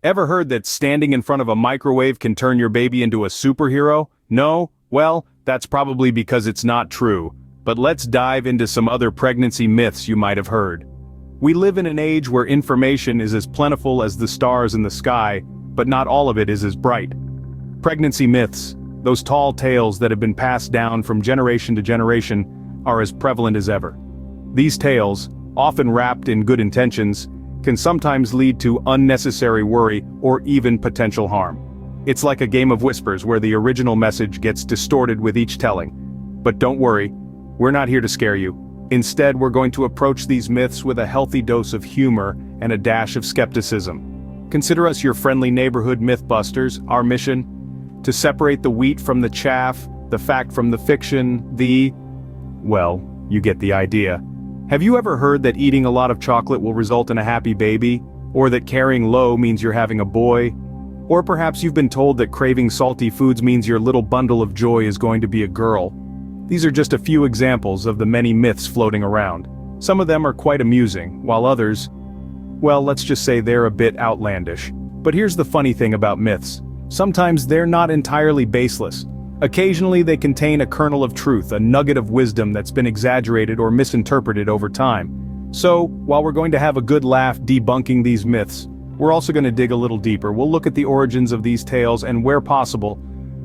Ever heard that standing in front of a microwave can turn your baby into a superhero? No? Well, that's probably because it's not true. But let's dive into some other pregnancy myths you might have heard. We live in an age where information is as plentiful as the stars in the sky, but not all of it is as bright. Pregnancy myths, those tall tales that have been passed down from generation to generation, are as prevalent as ever. These tales, often wrapped in good intentions, can sometimes lead to unnecessary worry or even potential harm. It's like a game of whispers where the original message gets distorted with each telling. But don't worry, we're not here to scare you. Instead, we're going to approach these myths with a healthy dose of humor and a dash of skepticism. Consider us your friendly neighborhood mythbusters. Our mission? To separate the wheat from the chaff, the fact from the fiction, well, you get the idea. Have you ever heard that eating a lot of chocolate will result in a happy baby? Or that carrying low means you're having a boy? Or perhaps you've been told that craving salty foods means your little bundle of joy is going to be a girl. These are just a few examples of the many myths floating around. Some of them are quite amusing, while others, well, let's just say they're a bit outlandish. But here's the funny thing about myths. Sometimes they're not entirely baseless. Occasionally they contain a kernel of truth, a nugget of wisdom that's been exaggerated or misinterpreted over time. So, while we're going to have a good laugh debunking these myths, we're also going to dig a little deeper. We'll look at the origins of these tales and, where possible,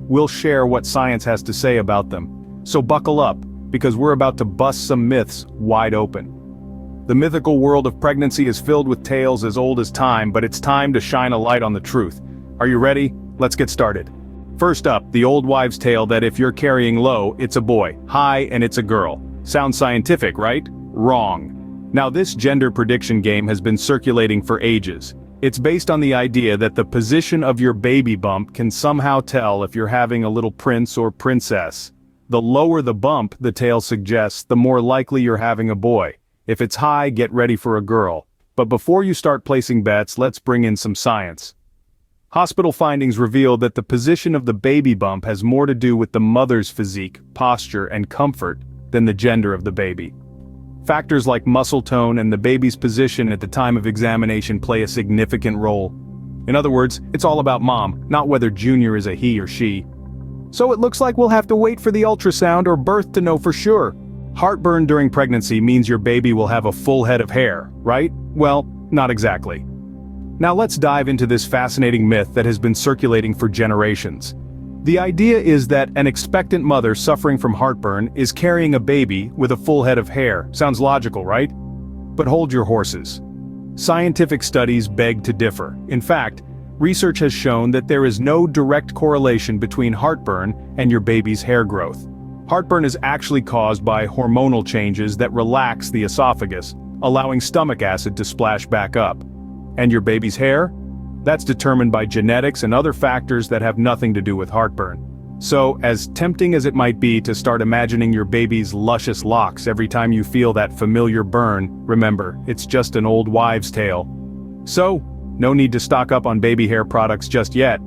we'll share what science has to say about them. So buckle up, because we're about to bust some myths wide open. The mythical world of pregnancy is filled with tales as old as time, but it's time to shine a light on the truth. Are you ready? Let's get started. First up, the old wives' tale that if you're carrying low, it's a boy, high, and it's a girl. Sounds scientific, right? Wrong. Now this gender prediction game has been circulating for ages. It's based on the idea that the position of your baby bump can somehow tell if you're having a little prince or princess. The lower the bump, the tale suggests, the more likely you're having a boy. If it's high, get ready for a girl. But before you start placing bets, let's bring in some science. Hospital findings reveal that the position of the baby bump has more to do with the mother's physique, posture, and comfort than the gender of the baby. Factors like muscle tone and the baby's position at the time of examination play a significant role. In other words, it's all about mom, not whether Junior is a he or she. So it looks like we'll have to wait for the ultrasound or birth to know for sure. Heartburn during pregnancy means your baby will have a full head of hair, right? Well, not exactly. Now let's dive into this fascinating myth that has been circulating for generations. The idea is that an expectant mother suffering from heartburn is carrying a baby with a full head of hair. Sounds logical, right? But hold your horses. Scientific studies beg to differ. In fact, research has shown that there is no direct correlation between heartburn and your baby's hair growth. Heartburn is actually caused by hormonal changes that relax the esophagus, allowing stomach acid to splash back up. And your baby's hair? That's determined by genetics and other factors that have nothing to do with heartburn. So, as tempting as it might be to start imagining your baby's luscious locks every time you feel that familiar burn, remember, it's just an old wives' tale. So, no need to stock up on baby hair products just yet.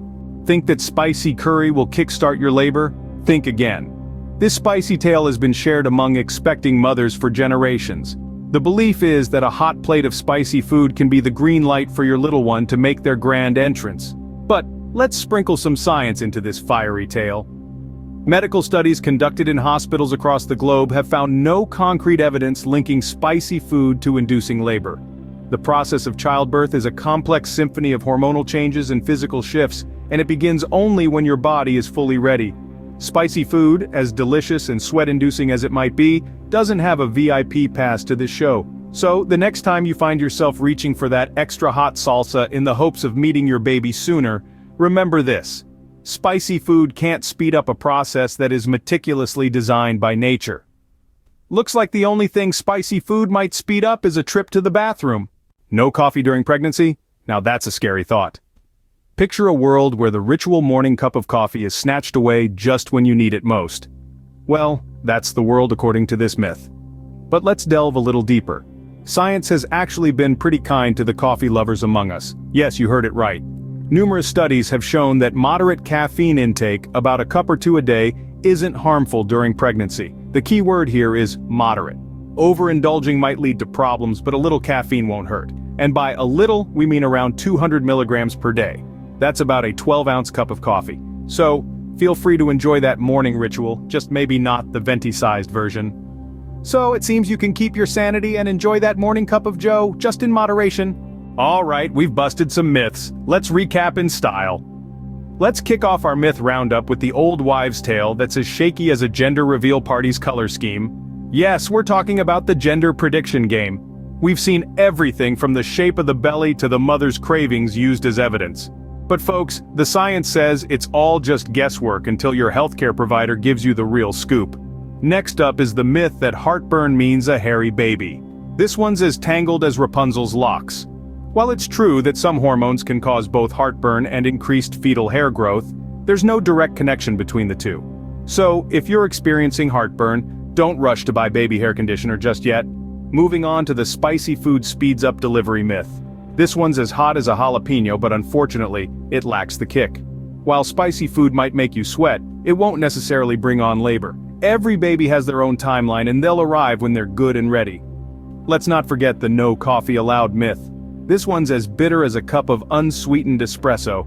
Think that spicy curry will kickstart your labor? Think again. This spicy tale has been shared among expecting mothers for generations. The belief is that a hot plate of spicy food can be the green light for your little one to make their grand entrance. But let's sprinkle some science into this fiery tale. Medical studies conducted in hospitals across the globe have found no concrete evidence linking spicy food to inducing labor. The process of childbirth is a complex symphony of hormonal changes and physical shifts, and it begins only when your body is fully ready. Spicy food, as delicious and sweat-inducing as it might be, doesn't have a VIP pass to this show. So, the next time you find yourself reaching for that extra hot salsa in the hopes of meeting your baby sooner, remember this: spicy food can't speed up a process that is meticulously designed by nature. Looks like the only thing spicy food might speed up is a trip to the bathroom. No coffee during pregnancy? Now that's a scary thought. Picture a world where the ritual morning cup of coffee is snatched away just when you need it most. Well, that's the world according to this myth. But let's delve a little deeper. Science has actually been pretty kind to the coffee lovers among us. Yes, you heard it right. Numerous studies have shown that moderate caffeine intake, about a cup or two a day, isn't harmful during pregnancy. The key word here is moderate. Overindulging might lead to problems, but a little caffeine won't hurt. And by a little, we mean around 200 milligrams per day. That's about a 12-ounce cup of coffee. So, feel free to enjoy that morning ritual, just maybe not the venti-sized version. So it seems you can keep your sanity and enjoy that morning cup of joe, just in moderation. Alright, we've busted some myths. Let's recap in style. Let's kick off our myth roundup with the old wives' tale that's as shaky as a gender reveal party's color scheme. Yes, we're talking about the gender prediction game. We've seen everything from the shape of the belly to the mother's cravings used as evidence. But folks, the science says it's all just guesswork until your healthcare provider gives you the real scoop. Next up is the myth that heartburn means a hairy baby. This one's as tangled as Rapunzel's locks. While it's true that some hormones can cause both heartburn and increased fetal hair growth, there's no direct connection between the two. So, if you're experiencing heartburn, don't rush to buy baby hair conditioner just yet. Moving on to the spicy food speeds up delivery myth. This one's as hot as a jalapeno, but unfortunately, it lacks the kick. While spicy food might make you sweat, it won't necessarily bring on labor. Every baby has their own timeline and they'll arrive when they're good and ready. Let's not forget the no coffee allowed myth. This one's as bitter as a cup of unsweetened espresso.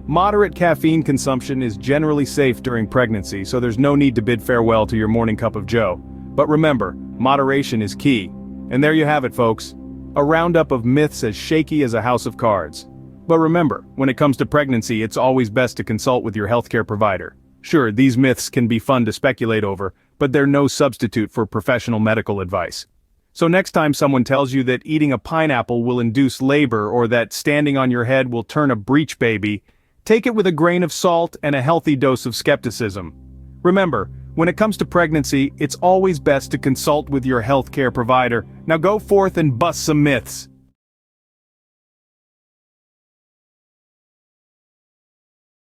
Moderate caffeine consumption is generally safe during pregnancy, so there's no need to bid farewell to your morning cup of joe. But remember, moderation is key. And there you have it, folks. A roundup of myths as shaky as a house of cards. But remember, when it comes to pregnancy, it's always best to consult with your healthcare provider. Sure, these myths can be fun to speculate over, but they're no substitute for professional medical advice. So next time someone tells you that eating a pineapple will induce labor or that standing on your head will turn a breech baby, take it with a grain of salt and a healthy dose of skepticism. Remember, when it comes to pregnancy, it's always best to consult with your healthcare provider. Now go forth and bust some myths.